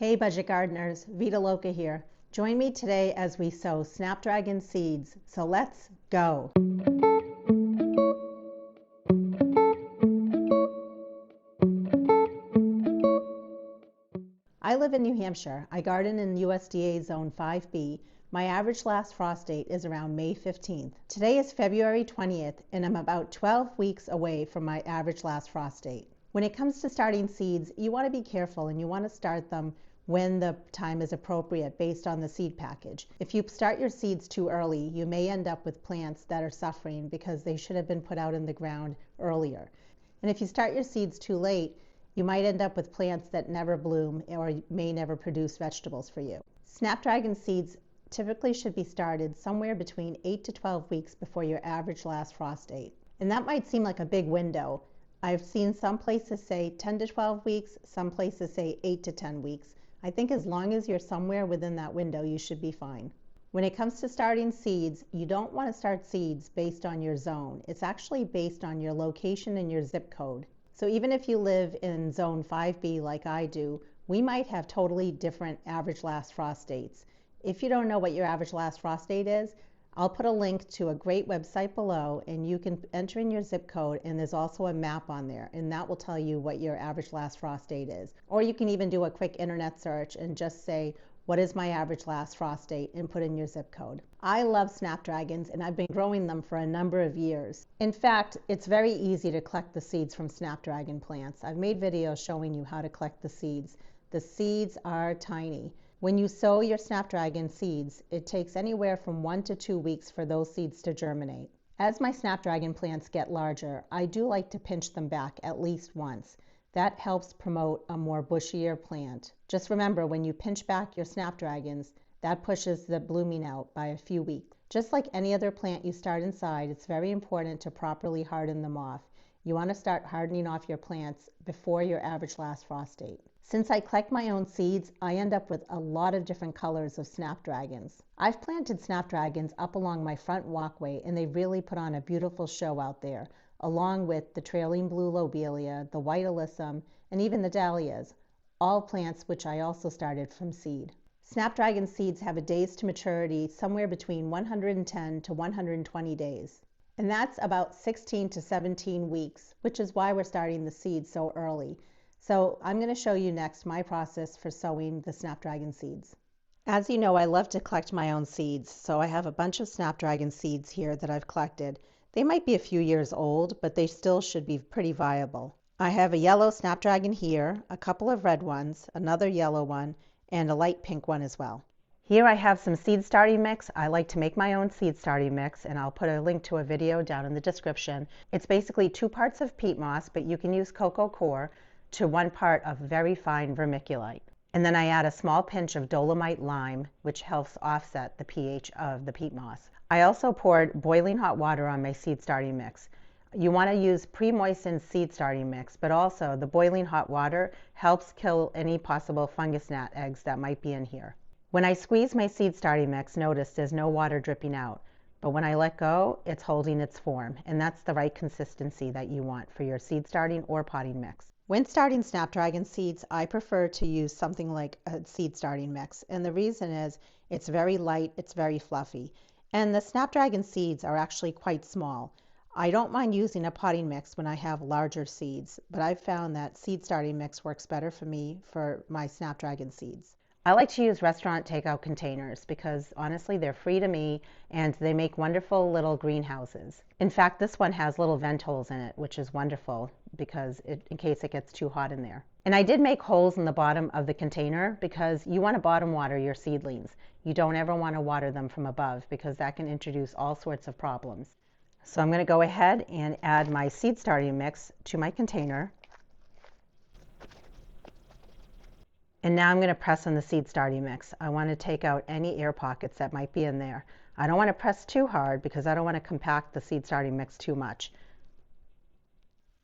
Hey budget gardeners, Vita Loca here. Join me today as we sow Snapdragon seeds. So let's go. I live in New Hampshire. I garden in USDA Zone 5B. My average last frost date is around May 15th. Today is February 20th and I'm about 12 weeks away from my average last frost date. When it comes to starting seeds, you want to be careful and you want to start them when the time is appropriate based on the seed package. If you start your seeds too early, you may end up with plants that are suffering because they should have been put out in the ground earlier. And if you start your seeds too late, you might end up with plants that never bloom or may never produce vegetables for you. Snapdragon seeds typically should be started somewhere between 8 to 12 weeks before your average last frost date. And that might seem like a big window. I've seen some places say 10 to 12 weeks, some places say 8 to 10 weeks. I think as long as you're somewhere within that window, you should be fine. When it comes to starting seeds, you don't want to start seeds based on your zone. It's actually based on your location and your zip code. So even if you live in Zone 5B like I do, we might have totally different average last frost dates. If you don't know what your average last frost date is, I'll put a link to a great website below and you can enter in your zip code, and there's also a map on there and that will tell you what your average last frost date is. Or you can even do a quick internet search and just say, what is my average last frost date, and put in your zip code. I love Snapdragons and I've been growing them for a number of years. In fact, it's very easy to collect the seeds from Snapdragon plants. I've made videos showing you how to collect the seeds. The seeds are tiny. When you sow your Snapdragon seeds, it takes anywhere from 1 to 2 weeks for those seeds to germinate. As my Snapdragon plants get larger, I do like to pinch them back at least once. That helps promote a more bushier plant. Just remember, when you pinch back your Snapdragons, that pushes the blooming out by a few weeks. Just like any other plant you start inside, it's very important to properly harden them off. You want to start hardening off your plants before your average last frost date. Since I collect my own seeds, I end up with a lot of different colors of Snapdragons. I've planted Snapdragons up along my front walkway and they really put on a beautiful show out there, along with the trailing blue lobelia, the white alyssum, and even the dahlias, all plants which I also started from seed. Snapdragon seeds have a days to maturity somewhere between 110 to 120 days. And that's about 16 to 17 weeks, which is why we're starting the seeds so early. So I'm going to show you next my process for sowing the Snapdragon seeds. As you know, I love to collect my own seeds, so I have a bunch of Snapdragon seeds here that I've collected. They might be a few years old, but they still should be pretty viable. I have a yellow Snapdragon here, a couple of red ones, another yellow one, and a light pink one as well. Here I have some seed starting mix. I like to make my own seed starting mix, and I'll put a link to a video down in the description. It's basically 2 parts of peat moss, but you can use cocoa coir, to 1 part of very fine vermiculite. And then I add a small pinch of dolomite lime, which helps offset the pH of the peat moss. I also poured boiling hot water on my seed starting mix. You want to use pre-moistened seed starting mix, but also the boiling hot water helps kill any possible fungus gnat eggs that might be in here. When I squeeze my seed starting mix, notice there's no water dripping out. But when I let go, it's holding its form, and that's the right consistency that you want for your seed starting or potting mix. When starting Snapdragon seeds, I prefer to use something like a seed starting mix. And the reason is it's very light, it's very fluffy. And the Snapdragon seeds are actually quite small. I don't mind using a potting mix when I have larger seeds, but I've found that seed starting mix works better for me for my Snapdragon seeds. I like to use restaurant takeout containers because honestly they're free to me and they make wonderful little greenhouses. In fact, this one has little vent holes in it, which is wonderful because in case it gets too hot in there. And I did make holes in the bottom of the container because you want to bottom water your seedlings. You don't ever want to water them from above because that can introduce all sorts of problems. So I'm going to go ahead and add my seed starting mix to my container. And now I'm going to press on the seed starting mix. I want to take out any air pockets that might be in there. I don't want to press too hard because I don't want to compact the seed starting mix too much.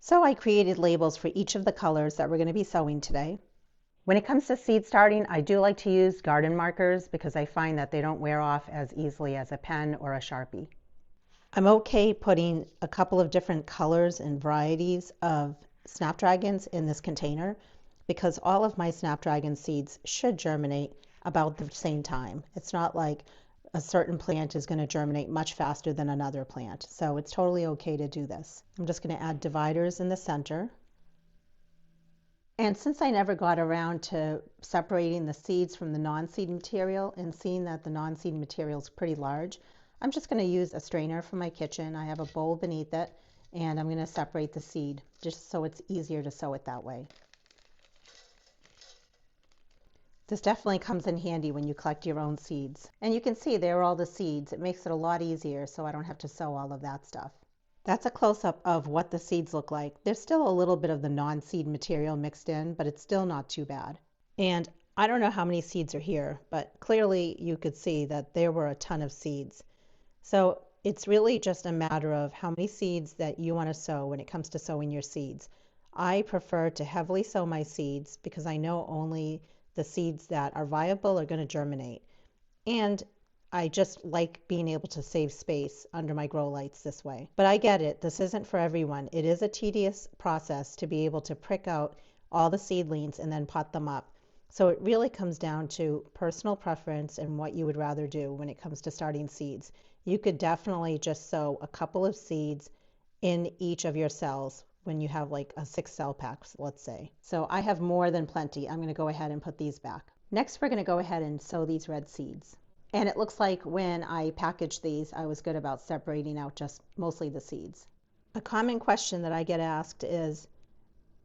So I created labels for each of the colors that we're going to be sowing today. When it comes to seed starting, I do like to use garden markers because I find that they don't wear off as easily as a pen or a Sharpie. I'm okay putting a couple of different colors and varieties of Snapdragons in this container, because all of my Snapdragon seeds should germinate about the same time. It's not like a certain plant is going to germinate much faster than another plant. So it's totally okay to do this. I'm just going to add dividers in the center. And since I never got around to separating the seeds from the non-seed material and seeing that the non-seed material is pretty large, I'm just going to use a strainer from my kitchen. I have a bowl beneath it, and I'm going to separate the seed just so it's easier to sow it that way. This definitely comes in handy when you collect your own seeds. And you can see there are all the seeds. It makes it a lot easier so I don't have to sow all of that stuff. That's a close-up of what the seeds look like. There's still a little bit of the non-seed material mixed in, but it's still not too bad. And I don't know how many seeds are here, but clearly you could see that there were a ton of seeds. So it's really just a matter of how many seeds that you want to sow when it comes to sowing your seeds. I prefer to heavily sow my seeds because I know only the seeds that are viable are going to germinate. And I just like being able to save space under my grow lights this way. But I get it, this isn't for everyone. It is a tedious process to be able to prick out all the seedlings and then pot them up. So it really comes down to personal preference and what you would rather do when it comes to starting seeds. You could definitely just sow a couple of seeds in each of your cells when you have like a 6-cell pack, let's say. So I have more than plenty. I'm going to go ahead and put these back. Next, we're going to go ahead and sow these red seeds. And it looks like when I packaged these, I was good about separating out just mostly the seeds. A common question that I get asked is,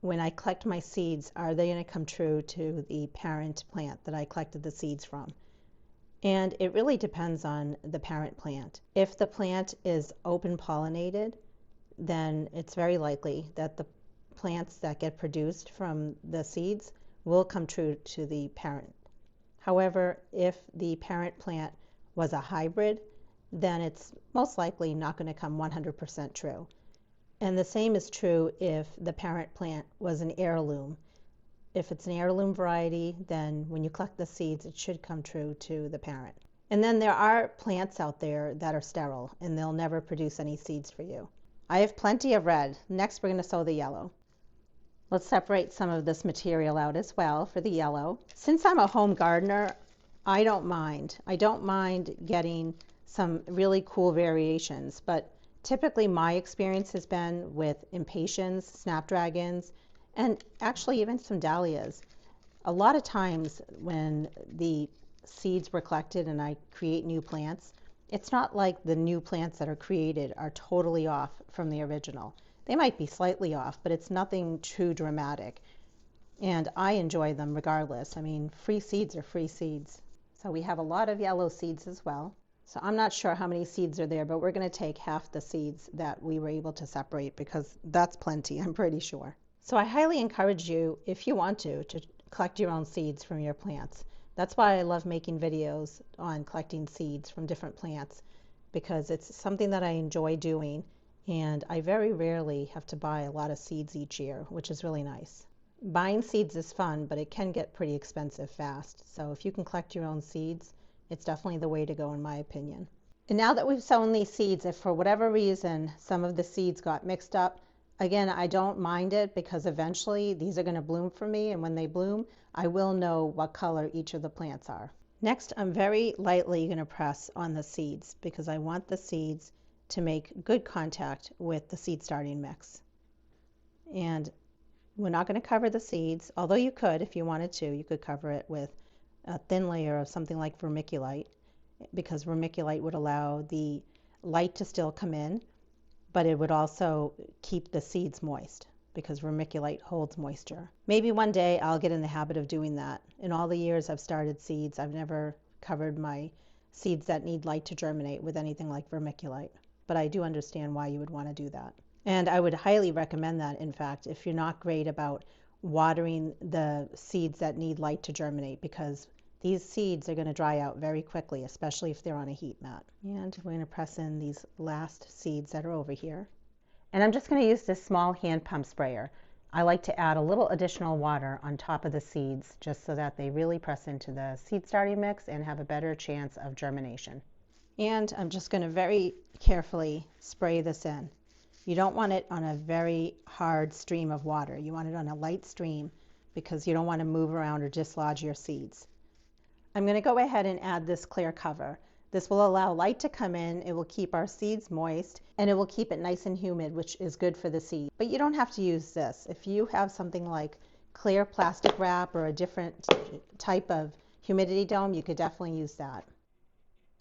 when I collect my seeds, are they going to come true to the parent plant that I collected the seeds from? And it really depends on the parent plant. If the plant is open pollinated, then it's very likely that the plants that get produced from the seeds will come true to the parent. However, if the parent plant was a hybrid, then it's most likely not going to come 100% true. And the same is true if the parent plant was an heirloom. If it's an heirloom variety, then when you collect the seeds, it should come true to the parent. And then there are plants out there that are sterile, and they'll never produce any seeds for you. I have plenty of red. Next, we're going to sow the yellow. Let's separate some of this material out as well for the yellow. Since I'm a home gardener, I don't mind. I don't mind getting some really cool variations, but typically my experience has been with impatiens, snapdragons, and actually even some dahlias. A lot of times when the seeds were collected and I create new plants, it's not like the new plants that are created are totally off from the original. They might be slightly off, but it's nothing too dramatic. And I enjoy them regardless. I mean, free seeds are free seeds. So we have a lot of yellow seeds as well. So I'm not sure how many seeds are there, but we're going to take half the seeds that we were able to separate because that's plenty, I'm pretty sure. So I highly encourage you, if you want to collect your own seeds from your plants. That's why I love making videos on collecting seeds from different plants, because it's something that I enjoy doing. And I very rarely have to buy a lot of seeds each year, which is really nice. Buying seeds is fun, but it can get pretty expensive fast. So if you can collect your own seeds, it's definitely the way to go in my opinion. And now that we've sown these seeds, if for whatever reason some of the seeds got mixed up, again, I don't mind it because eventually these are going to bloom for me, and when they bloom, I will know what color each of the plants are. Next, I'm very lightly going to press on the seeds because I want the seeds to make good contact with the seed starting mix. And we're not going to cover the seeds, although you could, if you wanted to, you could cover it with a thin layer of something like vermiculite, because vermiculite would allow the light to still come in, but it would also keep the seeds moist because vermiculite holds moisture. Maybe one day I'll get in the habit of doing that. In all the years I've started seeds, I've never covered my seeds that need light to germinate with anything like vermiculite. But I do understand why you would want to do that. And I would highly recommend that, in fact, if you're not great about watering the seeds that need light to germinate, because these seeds are going to dry out very quickly, especially if they're on a heat mat. And we're going to press in these last seeds that are over here. And I'm just going to use this small hand pump sprayer. I like to add a little additional water on top of the seeds just so that they really press into the seed starting mix and have a better chance of germination. And I'm just going to very carefully spray this in. You don't want it on a very hard stream of water. You want it on a light stream because you don't want to move around or dislodge your seeds. I'm going to go ahead and add this clear cover. This will allow light to come in, it will keep our seeds moist, and it will keep it nice and humid, which is good for the seed. But you don't have to use this. If you have something like clear plastic wrap or a different type of humidity dome, you could definitely use that.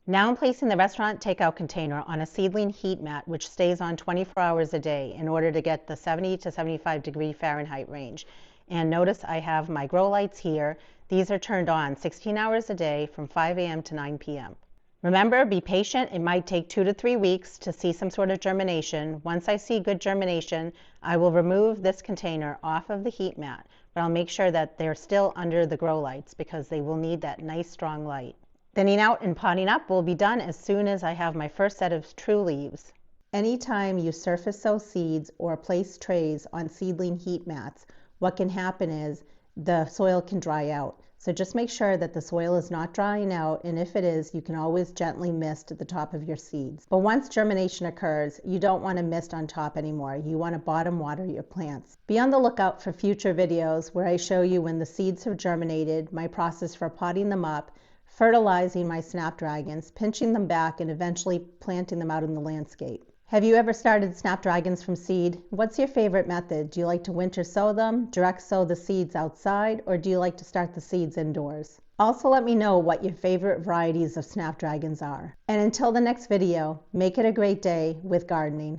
Now I'm placing the restaurant takeout container on a seedling heat mat, which stays on 24 hours a day in order to get the 70 to 75 degree Fahrenheit range. And notice I have my grow lights here. These are turned on 16 hours a day from 5 a.m. to 9 p.m. Remember, be patient. It might take 2 to 3 weeks to see some sort of germination. Once I see good germination, I will remove this container off of the heat mat, but I'll make sure that they're still under the grow lights because they will need that nice strong light. Thinning out and potting up will be done as soon as I have my first set of true leaves. Anytime you surface sow seeds or place trays on seedling heat mats, what can happen is the soil can dry out. So just make sure that the soil is not drying out, and if it is, you can always gently mist at the top of your seeds. But once germination occurs, you don't want to mist on top anymore. You want to bottom water your plants. Be on the lookout for future videos where I show you when the seeds have germinated, my process for potting them up, fertilizing my snapdragons, pinching them back, and eventually planting them out in the landscape. Have you ever started snapdragons from seed? What's your favorite method? Do you like to winter sow them, direct sow the seeds outside, or do you like to start the seeds indoors? Also let me know what your favorite varieties of snapdragons are. And until the next video, make it a great day with gardening.